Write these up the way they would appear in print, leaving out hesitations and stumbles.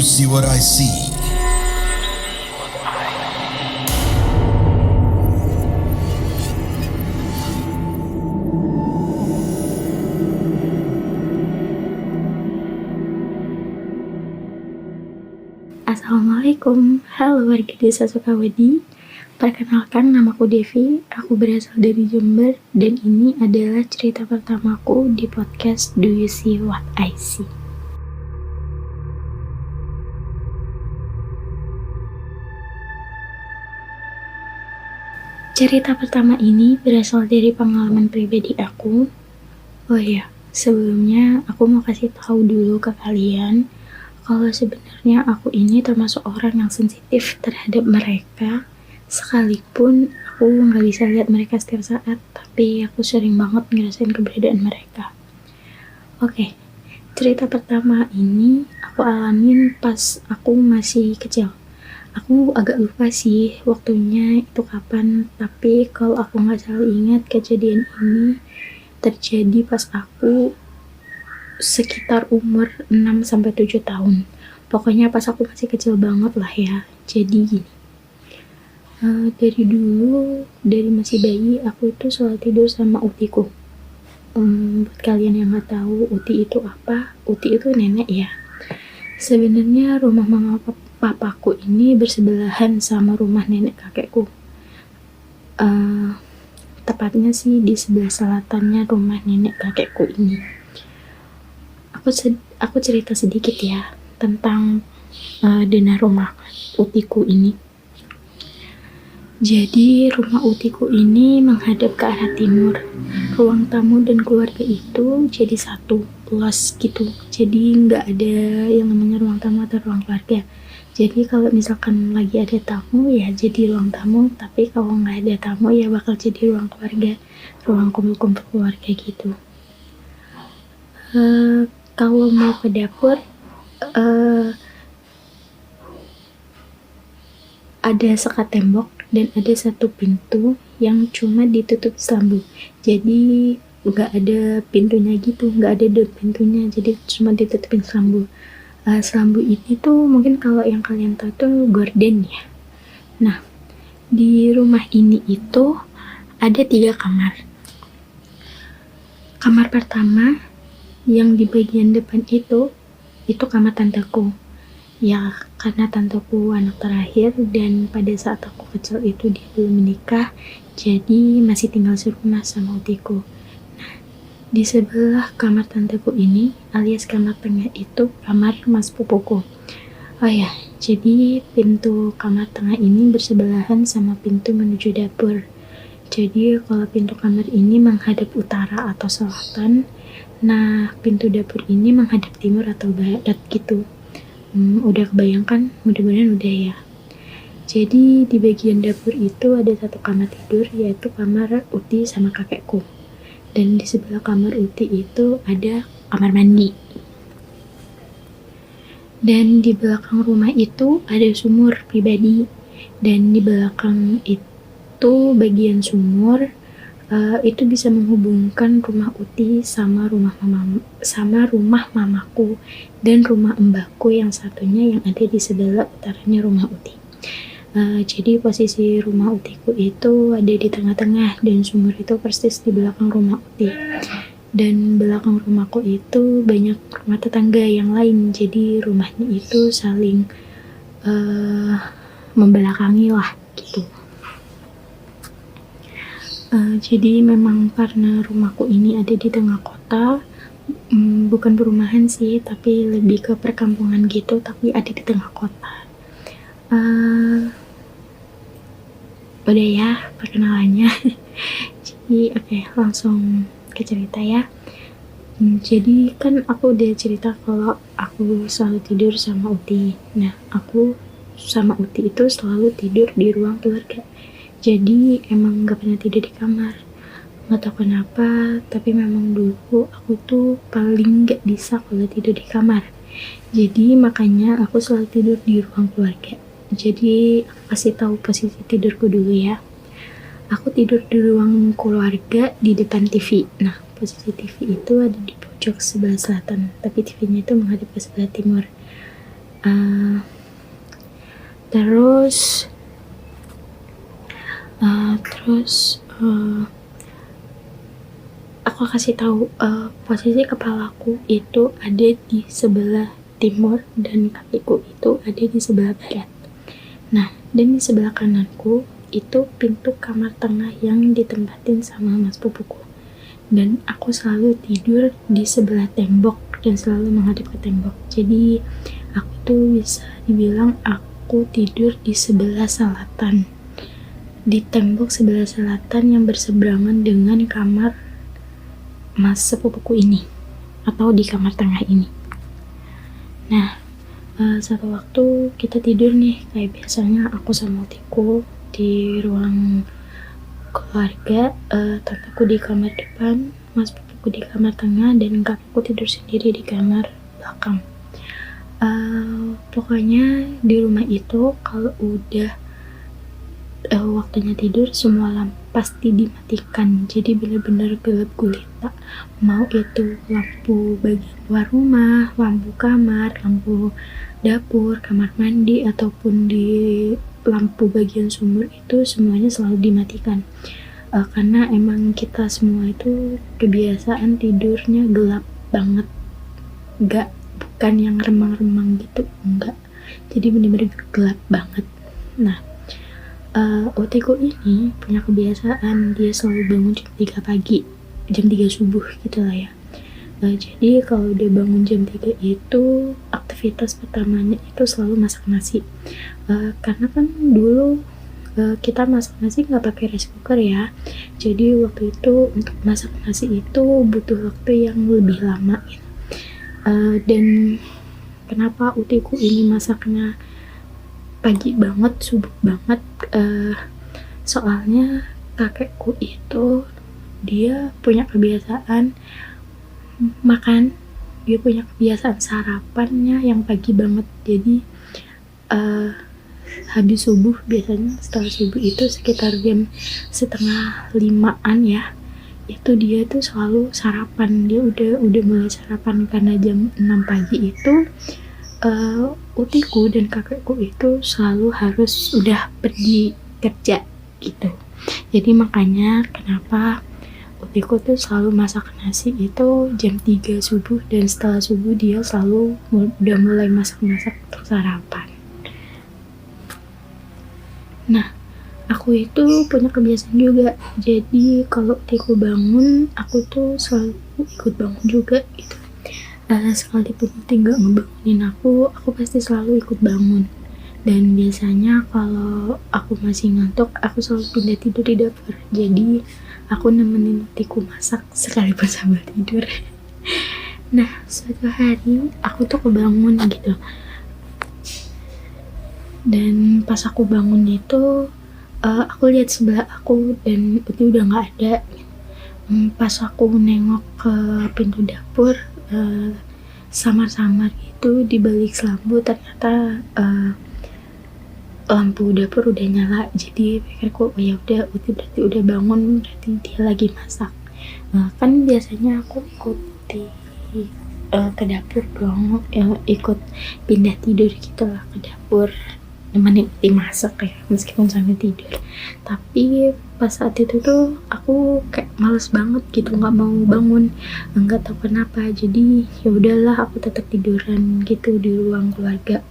see what I see? Assalamualaikum, halo warga desa Sukawedi. Perkenalkan, namaku Devi, aku berasal dari Jember, dan ini adalah cerita pertamaku di podcast Do You See What I See. Cerita pertama ini berasal dari pengalaman pribadi aku. Oh ya, sebelumnya aku mau kasih tahu dulu ke kalian kalau sebenarnya aku ini termasuk orang yang sensitif terhadap mereka, sekalipun aku nggak bisa lihat mereka setiap saat, tapi aku sering banget ngerasain keberadaan mereka. Oke, cerita pertama ini aku alamin pas aku masih kecil. Aku agak lupa sih waktunya itu kapan, tapi kalau aku nggak salah ingat, kejadian ini terjadi pas aku sekitar umur 6-7 tahun. Pokoknya pas aku masih kecil banget lah ya. Jadi gini, dari masih bayi, aku itu selalu tidur sama utiku. Buat kalian yang nggak tahu uti itu apa, uti itu nenek ya. Sebenarnya rumah mama papaku ini bersebelahan sama rumah nenek kakekku. Tepatnya sih di sebelah selatannya rumah nenek kakekku ini. Aku cerita sedikit ya tentang denah rumah utiku ini. Jadi rumah utiku ini menghadap ke arah timur. Ruang tamu dan keluarga itu jadi satu, luas gitu. Jadi nggak ada yang namanya ruang tamu atau ruang keluarga. Jadi kalau misalkan lagi ada tamu ya jadi ruang tamu, tapi kalau nggak ada tamu ya bakal jadi ruang keluarga, ruang kumpul-kumpul keluarga gitu. Kalau mau ke dapur, ada sekat tembok dan ada satu pintu yang cuma ditutup selambu. Jadi nggak ada pintunya gitu, nggak ada dot pintunya, jadi cuma ditutupin selambu. Selambu ini tuh mungkin kalau yang kalian tahu tuh gorden ya. Nah, di rumah ini itu ada 3 kamar. Kamar pertama yang di bagian depan itu kamar tanteku. Ya, karena tanteku anak terakhir dan pada saat aku kecil itu dia belum menikah, jadi masih tinggal serumah sama utiku. Nah, di sebelah kamar tanteku ini, alias kamar tengah itu kamar mas pupuku. Oh ya, jadi pintu kamar tengah ini bersebelahan sama pintu menuju dapur. Jadi kalau pintu kamar ini menghadap utara atau selatan, nah pintu dapur ini menghadap timur atau barat gitu. Udah kebayangkan? Mudah-mudahan udah ya. Jadi di bagian dapur itu ada satu kamar tidur, yaitu kamar uti sama kakekku. Dan di sebelah kamar uti itu ada kamar mandi. Dan di belakang rumah itu ada sumur pribadi. Dan di belakang itu bagian sumur itu bisa menghubungkan rumah uti sama rumah mamaku dan rumah mbakku yang satunya yang ada di sebelah utaranya rumah uti. Jadi posisi rumah utiku itu ada di tengah-tengah dan sumur itu persis di belakang rumah uti. Dan belakang rumahku itu banyak rumah tetangga yang lain, jadi rumahnya itu saling membelakangi lah gitu. Jadi memang karena rumahku ini ada di tengah kota, bukan perumahan sih, tapi lebih ke perkampungan gitu, tapi ada di tengah kota. Udah ya perkenalannya. Jadi oke, langsung ke cerita ya. Jadi kan aku udah cerita kalau aku selalu tidur sama uti. Nah, aku sama uti itu selalu tidur di ruang keluarga. Jadi emang gak pernah tidur di kamar. Gak tau kenapa, tapi memang dulu aku tuh paling gak bisa kalau tidur di kamar. Jadi makanya aku selalu tidur di ruang keluarga. Jadi aku kasih tahu posisi tidurku dulu ya. Aku tidur di ruang keluarga di depan TV. Nah, posisi TV itu ada di pojok sebelah selatan, tapi TV-nya itu menghadap ke sebelah timur. Uh, terus aku kasih tahu posisi kepalaku itu ada di sebelah timur dan kakiku itu ada di sebelah barat. Nah, dan di sebelah kananku itu pintu kamar tengah yang ditempatin sama mas pupuku. Dan aku selalu tidur di sebelah tembok dan selalu menghadap ke tembok. Jadi aku tuh bisa dibilang aku tidur di sebelah selatan, di tembok sebelah selatan yang berseberangan dengan kamar mas sepupuku ini, atau di kamar tengah ini. Nah, satu waktu kita tidur nih, kayak biasanya aku sama Tiku di ruang keluarga, tanteku di kamar depan, mas pupuku di kamar tengah, dan kakakku tidur sendiri di kamar belakang. Pokoknya di rumah itu kalau udah waktunya tidur, semua lampu pasti dimatikan, jadi bener-bener gelap gulita. Mau itu lampu bagian luar rumah, lampu kamar, lampu dapur, kamar mandi, ataupun di lampu bagian sumur, itu semuanya selalu dimatikan. Karena emang kita semua itu kebiasaan tidurnya gelap banget, bukan yang remang-remang gitu, enggak, jadi bener-bener gelap banget. Nah, Oteku ini punya kebiasaan dia selalu bangun jam 3 pagi, jam 3 subuh gitu lah ya. Jadi kalau dia bangun jam 3 itu aktivitas pertamanya itu selalu masak nasi. Karena kan dulu kita masak nasi nggak pakai rice cooker ya, jadi waktu itu untuk masak nasi itu butuh waktu yang lebih lama gitu. Dan kenapa Utiku ini masaknya pagi banget, subuh banget, soalnya kakekku itu dia punya kebiasaan makan, dia punya kebiasaan sarapannya yang pagi banget. Jadi habis subuh, biasanya setelah subuh itu sekitar jam 4:30 ya, itu dia tuh selalu sarapan. Dia udah mulai sarapan, karena jam 6 pagi itu Utiku dan kakekku itu selalu harus udah pergi kerja gitu. Jadi makanya kenapa Utiku tuh selalu masak nasi itu jam 3 subuh, dan setelah subuh dia selalu udah mulai masak-masak untuk sarapan. Nah, aku itu punya kebiasaan juga, jadi kalau Utiku bangun, aku tuh selalu ikut bangun juga gitu. Sekalipun Uti gak ngebangunin aku pasti selalu ikut bangun. Dan biasanya kalau aku masih ngantuk, aku selalu pindah tidur di dapur. Jadi aku nemenin Utiku masak sekalipun sambil tidur. Nah, suatu hari aku tuh kebangun gitu. Dan pas aku bangun itu, aku lihat sebelah aku dan Uti udah gak ada. Pas aku nengok ke pintu dapur, samar-samar gitu di balik selambu, ternyata lampu dapur udah nyala. Jadi pikirku, oh ya udah, Uti berarti udah bangun, berarti dia lagi masak. Kan biasanya aku ikuti ke dapur dong, ikut pindah tidur gitu lah ke dapur, nemenin Uti masak ya, meskipun sambil tidur. Tapi pas saat itu tuh aku kayak males banget gitu, nggak mau bangun, nggak tahu kenapa. Jadi ya udahlah, aku tetap tiduran gitu di ruang keluarga.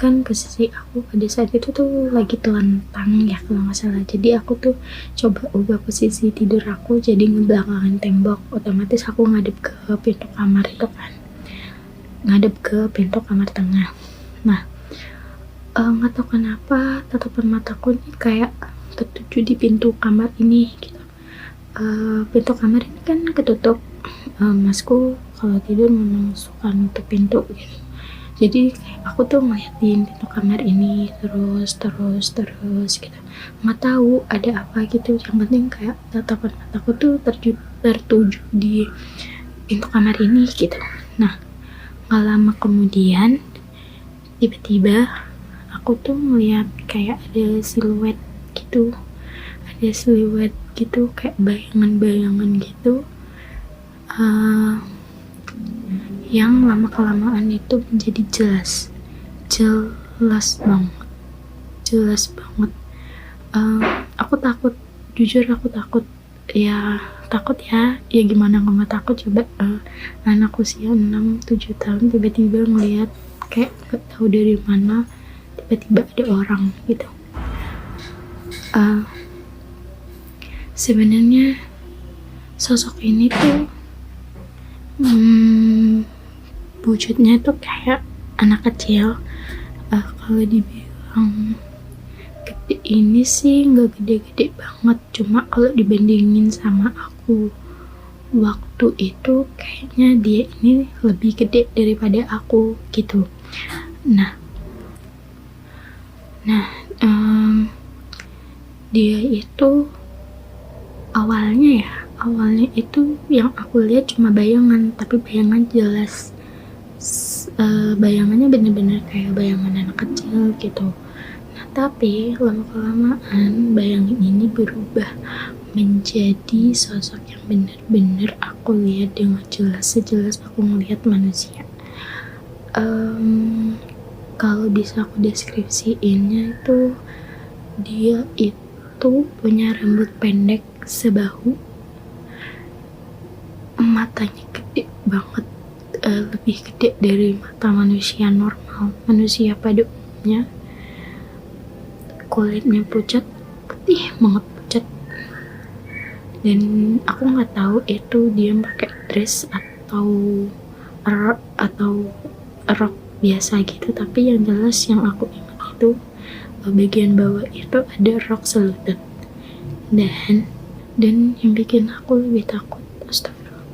Kan posisi aku pada saat itu tuh lagi telentang ya kalau nggak salah. Jadi aku tuh coba ubah posisi tidur aku jadi ngebelakangin tembok. Otomatis aku ngadep ke pintu kamar itu kan, ngadep ke pintu kamar tengah. Nah, nggak tahu kenapa tatapan mataku ini kayak tertuju di pintu kamar ini gitu. Pintu kamar ini kan ketutup. Masku kalau tidur memang suka nutup pintu gitu. Jadi kayak aku tuh ngeliatin pintu kamar ini terus gitu. Nggak tahu ada apa gitu. Yang penting kayak tatapan mataku tuh tertuju di pintu kamar ini gitu. Nah, nggak lama kemudian tiba-tiba aku tuh ngeliat kayak ada siluet gitu, kayak bayangan-bayangan gitu, yang lama-kelamaan itu menjadi jelas banget. Aku takut, jujur aku takut ya, gimana nggak mau takut coba. Anak usia 6-7 tahun tiba-tiba ngelihat kayak gak tahu dari mana tiba-tiba ada orang gitu. Sebenarnya sosok ini tuh wujudnya tuh kayak anak kecil. Kalau dibilang gede ini sih nggak gede-gede banget, cuma kalau dibandingin sama aku waktu itu kayaknya dia ini lebih gede daripada aku gitu. Nah dia itu awalnya itu yang aku lihat cuma bayangan, tapi bayangan jelas. Bayangannya bener-bener kayak bayangan anak kecil gitu. Nah tapi lama-kelamaan bayangan ini berubah menjadi sosok yang bener-bener aku lihat dengan jelas, sejelas aku melihat manusia. Kalau bisa aku deskripsiinnya itu, dia itu punya rambut pendek sebahu, matanya gede banget, lebih gede dari mata manusia normal, manusia pada umumnya. Kulitnya pucat, putih banget pucat, dan aku nggak tahu itu dia pakai dress atau rok biasa gitu, tapi yang jelas yang aku ingat itu bagian bawah itu ada rok selutut. Dan yang bikin aku lebih takut, astagfirullah,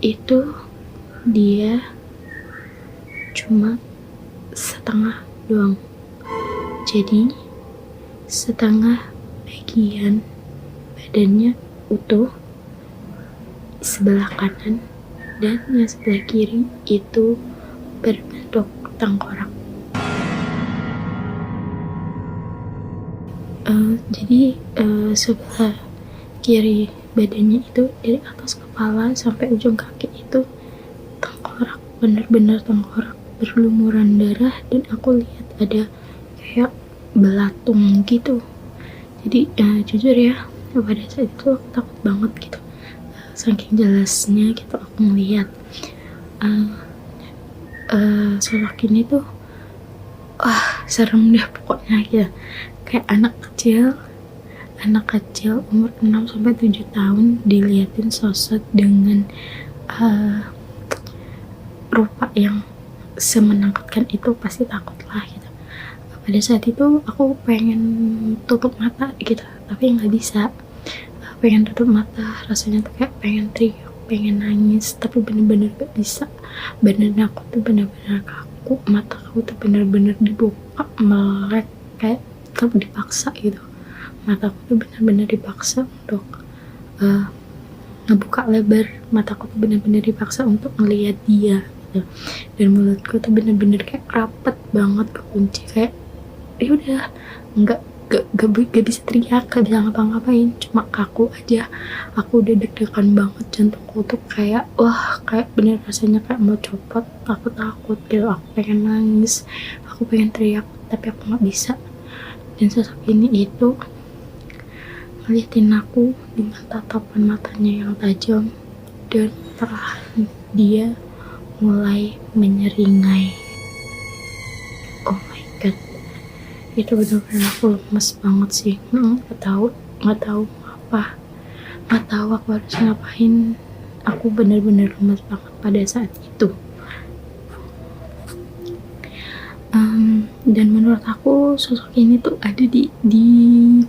itu dia cuma setengah doang. Jadi setengah bagian badannya utuh sebelah kanan, dan yang sebelah kiri itu berbentuk tengkorak. Jadi sebelah kiri badannya itu dari atas kepala sampai ujung kaki itu tengkorak, bener-bener tengkorak, berlumuran darah, dan aku lihat ada kayak belatung gitu. Jadi jujur ya, pada saat itu aku takut banget gitu, saking jelasnya gitu aku ngeliat sosok ini tuh. Serem deh pokoknya gitu. Kayak anak kecil umur 6-7 tahun diliatin sosok dengan rupa yang semenakutkan itu, pasti takut lah gitu. Pada saat itu aku pengen tutup mata gitu, tapi nggak bisa. Pengen tutup mata, rasanya tuh kayak pengen teriak, pengen nangis, tapi bener-bener gak bisa. Badan aku tuh bener-bener kaku, mata aku tuh bener-bener dibuka, melek, kayak dipaksa gitu. Mata aku tuh bener-bener dipaksa untuk ngebuka lebar. Mata aku tuh bener-bener dipaksa untuk ngelihat dia gitu. Dan mulutku tuh bener-bener kayak rapet banget, kekunci, kayak ya udah gak bisa teriak, gak bisa ngapa-ngapain, cuma kaku aja. Aku udah deg-degan banget, jantungku tuh kayak kayak bener rasanya kayak mau copot. Aku takut gitu, aku pengen nangis, aku pengen teriak, tapi aku gak bisa. Dan sosok ini itu ngeliatin aku dengan tatapan matanya yang tajam, dan perlahan dia mulai menyeringai. Oh my god, itu benar-benar aku lemes banget sih. Nggak tahu aku harus ngapain. Aku benar-benar lemes banget pada saat itu. Dan menurut aku sosok ini tuh ada di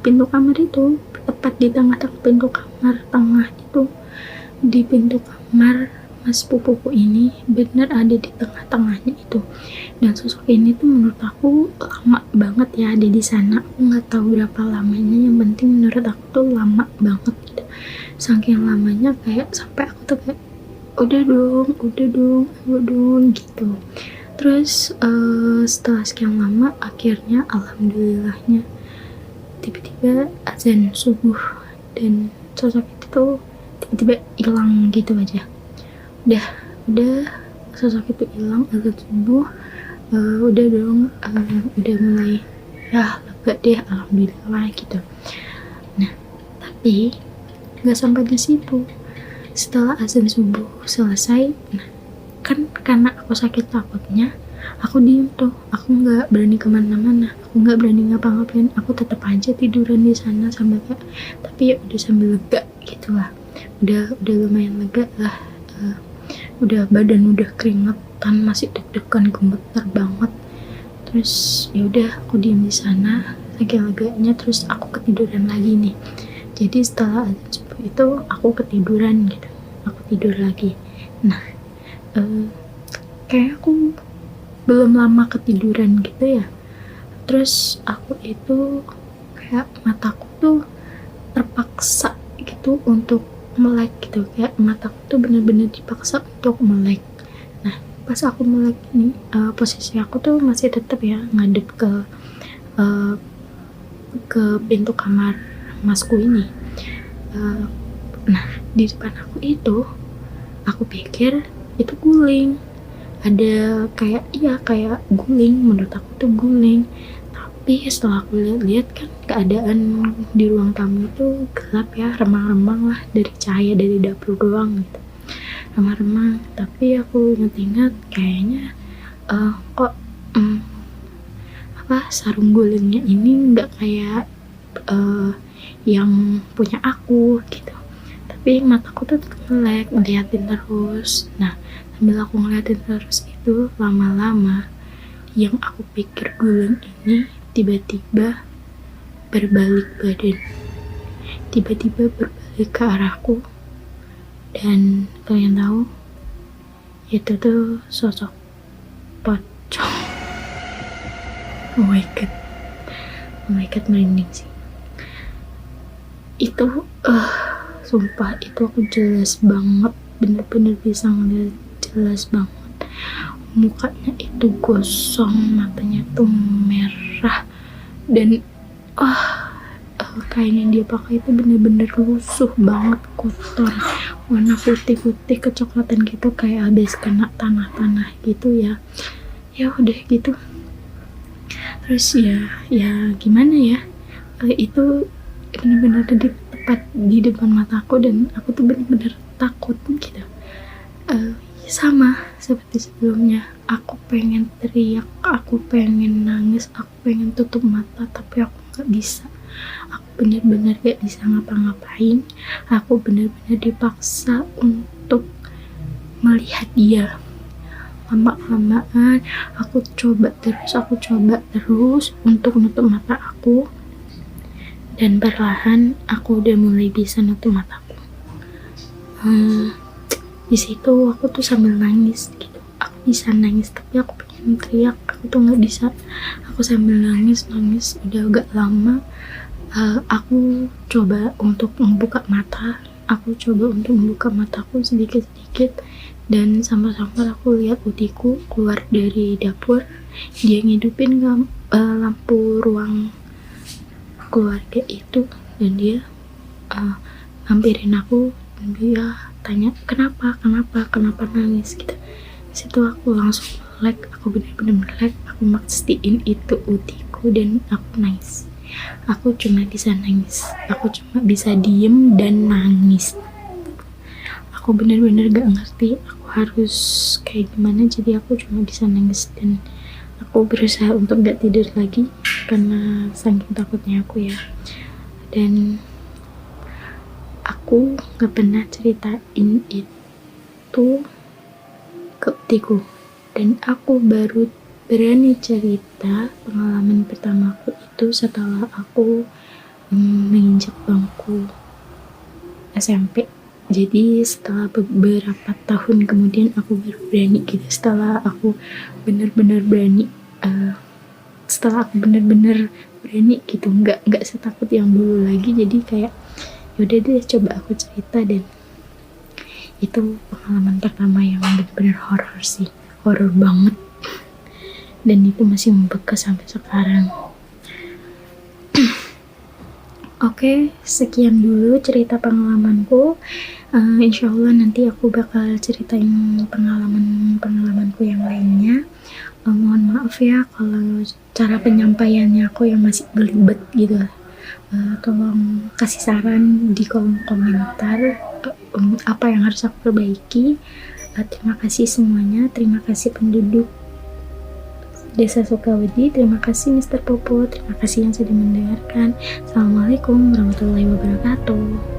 pintu kamar itu, tepat di tengah-tengah pintu kamar tengah itu, di pintu kamar mas pupuku ini, bener ada di tengah-tengahnya itu. Dan sosok ini tuh menurut aku lama banget ya ada di sana. Aku nggak tahu berapa lamanya, yang penting menurut aku tuh lama banget gitu. Saking lamanya kayak sampai aku tuh kayak udah dong gitu. Terus setelah sekian lama, akhirnya alhamdulillahnya tiba-tiba azan subuh, dan sosok itu tuh tiba-tiba hilang gitu aja. Udah sosok itu hilang, azan subuh, udah dong, udah mulai ya lega deh, alhamdulillah gitu. Nah tapi nggak sampai di situ. Setelah azan subuh selesai, nah kan karena aku sakit takutnya, aku diem tuh, aku nggak berani kemana-mana, aku nggak berani ngapa-ngapain, aku tetap aja tiduran di sana sambil kayak, tapi ya udah sambil lega gitulah, udah lumayan lega lah, udah badan udah keringetan, masih deg-degan, gemeter banget. Terus ya udah aku diem di sana saking leganya, terus aku ketiduran lagi nih. Jadi setelah azan subuh itu aku ketiduran gitu, aku tidur lagi. Nah kayak aku belum lama ketiduran gitu ya, terus aku itu kayak mataku tuh terpaksa gitu untuk melek gitu, kayak mataku tuh bener-bener dipaksa untuk melek. Nah pas aku melek ini, posisi aku tuh masih tetap ya ngadep ke pintu kamar masku ini. Nah di depan aku itu, aku pikir itu guling, ada kayak guling, menurut aku tuh guling. Tapi setelah aku lihat-lihat kan keadaan di ruang tamu itu gelap ya, remang-remang lah, dari cahaya dari dapur doang gitu, remang-remang. Tapi aku ingat-ingat kayaknya kok sarung gulingnya ini nggak kayak yang punya aku gitu. Tapi mataku tuh melek ngeliatin terus. Nah sambil aku ngeliatin terus itu, lama-lama yang aku pikir guling ini tiba-tiba berbalik badan, tiba-tiba berbalik ke arahku. Dan kalian tahu itu tuh sosok pocong. Oh my god, merinding sih itu. Sumpah itu aku jelas banget, bener-bener bisa ngeliat jelas banget. Mukanya itu gosong, matanya tuh merah, dan kain yang dia pakai itu bener-bener lusuh banget, kotor, warna putih-putih kecoklatan gitu, kayak habis kena tanah-tanah gitu ya. Ya udah gitu. Terus ya gimana ya, itu bener-bener tepat di depan mataku, dan aku tuh bener-bener takut gitu. Sama seperti sebelumnya, aku pengen teriak, aku pengen nangis, aku pengen tutup mata, tapi aku gak bisa. Aku bener-bener gak bisa ngapa-ngapain. Aku bener-bener dipaksa untuk melihat dia. Lama-lamaan aku coba terus untuk nutup mata aku, dan perlahan aku udah mulai bisa nutup mataku. Di situ aku tuh sambil nangis gitu, aku bisa nangis tapi aku pengen teriak, aku tuh nggak bisa. Aku sambil nangis udah agak lama. Aku coba untuk membuka mataku sedikit-sedikit, dan sambil aku lihat utiku keluar dari dapur. Dia ngidupin lampu ruang keluarga itu, dan dia hampirin aku, dan dia tanya kenapa nangis gitu. Situ aku langsung melek, aku bener-bener melek, aku mastiin itu utiku, dan aku nangis. Aku cuma bisa nangis, aku cuma bisa diem dan nangis. Aku bener-bener gak ngerti aku harus kayak gimana, jadi aku cuma bisa nangis. Dan aku berusaha untuk gak tidur lagi karena saking takutnya aku ya. Dan aku gak pernah ceritain itu ke utiku, dan aku baru berani cerita pengalaman pertamaku itu setelah aku menginjak bangku SMP. Jadi setelah beberapa tahun kemudian aku baru berani gitu, setelah aku bener-bener berani gitu, nggak setakut yang dulu lagi. Jadi kayak yaudah deh, coba aku cerita. Dan itu pengalaman pertama yang bener-bener horor sih, horor banget, dan itu masih membekas sampai sekarang. Oke, sekian dulu cerita pengalamanku. Insya Allah nanti aku bakal ceritain pengalamanku yang lainnya. Mohon maaf ya kalau cara penyampaiannya aku yang masih belibet gitu. Tolong kasih saran di kolom komentar apa yang harus aku perbaiki. Terima kasih semuanya, terima kasih penduduk Desa Sukawedi, terima kasih Mr. Popo, terima kasih yang sudah mendengarkan. Assalamualaikum warahmatullahi wabarakatuh.